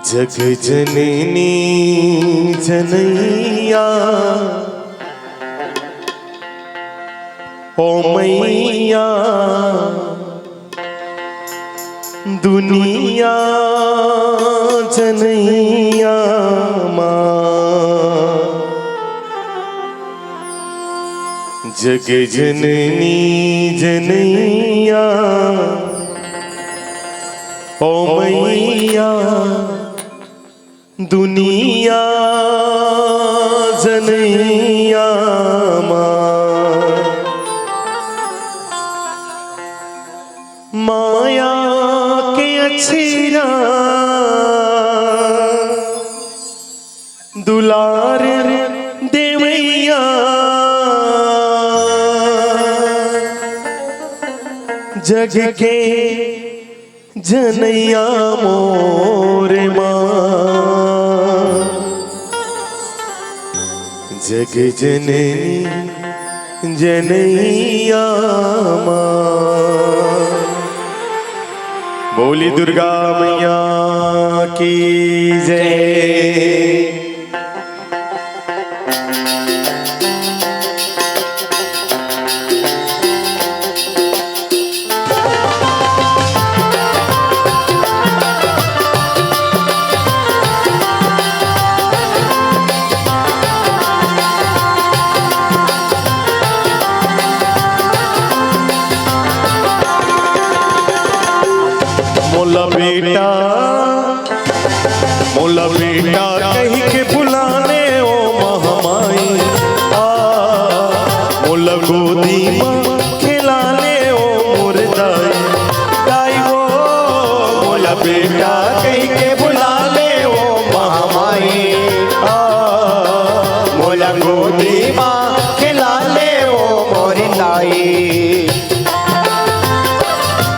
जग जननी जनैया ओ मैया दुनिया जनैया माँ। जग जननी जनैया ओ मैया दुनिया जनैया माँ। माया के अछीरा दुलार देवैया जग के जनैया मोरे माँ। जग जननी जनैया माँ। बोली दुर्गा मैया की जय। मोला बेटा कही के बुलाने ओ महामाई मोला गोदी माँ खिलाने ओ मोर दाई दाई वो। मोला बेटा कही के बुलाने ओ महामाई मोला गोदी माँ खिलाने ओ मोर दाई।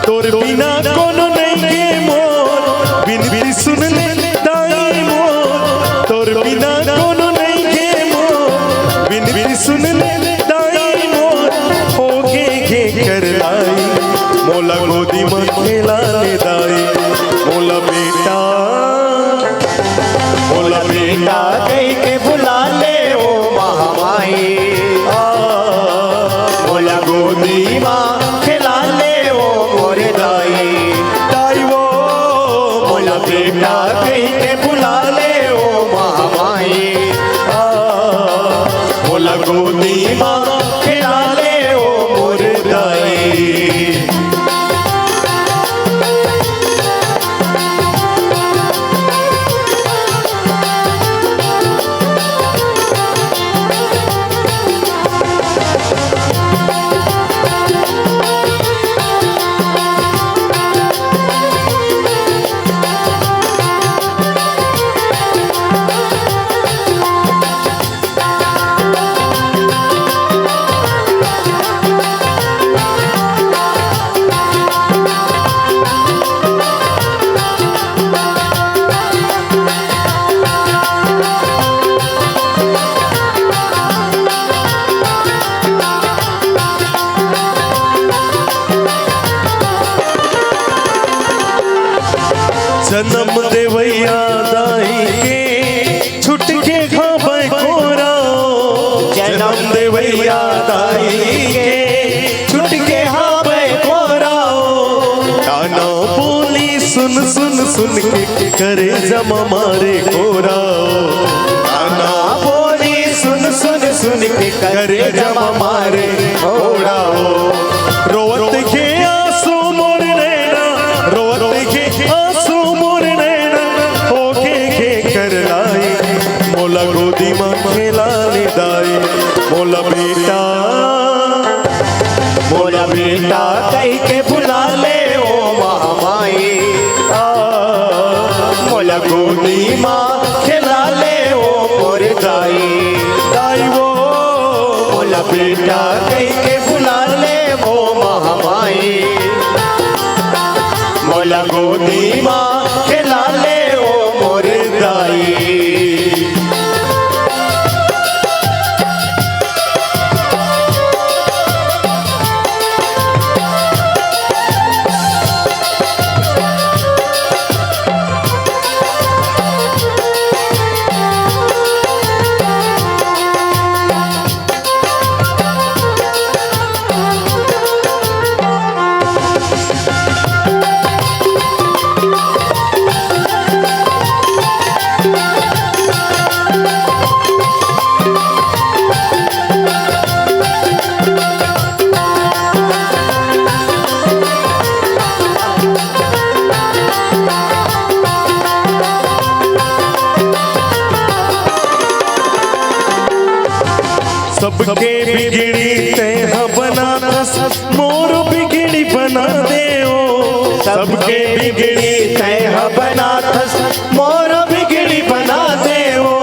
तोर बिना कोनो नहीं मोर बिन बिन सुन ले दाई मोर। तोर बिना कोनो नहीं गे मोर बिन बिन सुन ले दाई मोर। हो गे कर लाई मोला गोदी में खेला ले दाई। मोला बेटा कही के बुला ले ओ महामाई मोला गोदी माँ खिला ले ओ मोरे दाई दाई वो। मोला बेटा कही के बुला ले ओ महामाई मोला गोदी माँ खिला ले ओ मोरे दाई। जन्म देवैया दाई के छुट के खाबे कोरा। जन्म देवैया दाई के छुट के खाबे कोरा। गाना बोली सुन सुन सुन के करे जमा मारे कोरा। गाना बोली सुन सुन सुन के करे जमा मारे कोरा। रोवत के आंसू मोर नैना रोवत के आंसू मोर नैना हो के कर लाई। मोला गोदी माँ खेला ले दाई। मोला बेटा कही के बुला ले ओ महामाई मोला गोदी माँ खिला ले ओ मोर दाई दाई वो। मोला बेटा कही के बुला ले ओ महामाई मोला गोदी माँ खिला ले ओ मोर दाई। सबके बिगड़ी तह बना मोर बिगड़ी बना दे ओ सबके बिगड़ी तह बना मोर बिगड़ी बना दे ओ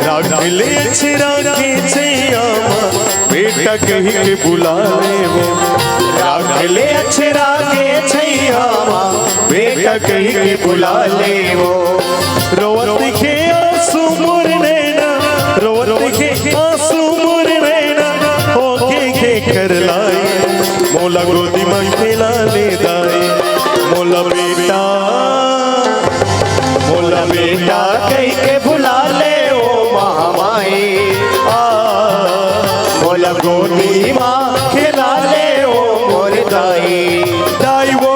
राग ले छिरा के छैया बेटा कही के बुला ले वो राग ले छिरा के छैया बेटा कही के बुला ले वो रोवत के आंसू मोर नैना रोवत के आंसू मोर नैना होके कर लाए मोला गोदी में खेला ले दाए मोला बेटा कही के बुला ले ओ महामाई मोला गोदी माँ खिला ले ओ मोर दाई दाई वो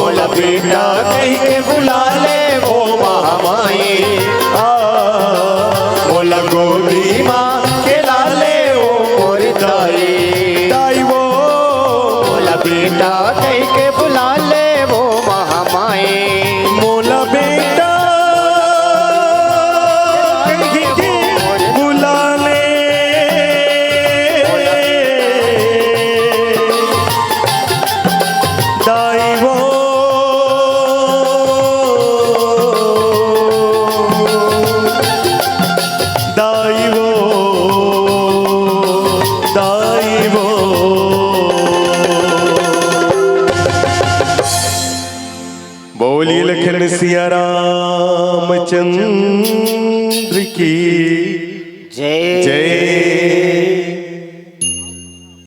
मोला बेटा कही के बुला ले ओ महामाई मोला गोदी माँ खिला ले ओ मोर दाई दाई वो मोला बेटा कही के बुला ले वो महामाई मोला बेटा कही के बुला ले दाई वो दाई वो दाई वो बोलिए लखन सिया रामचंद्र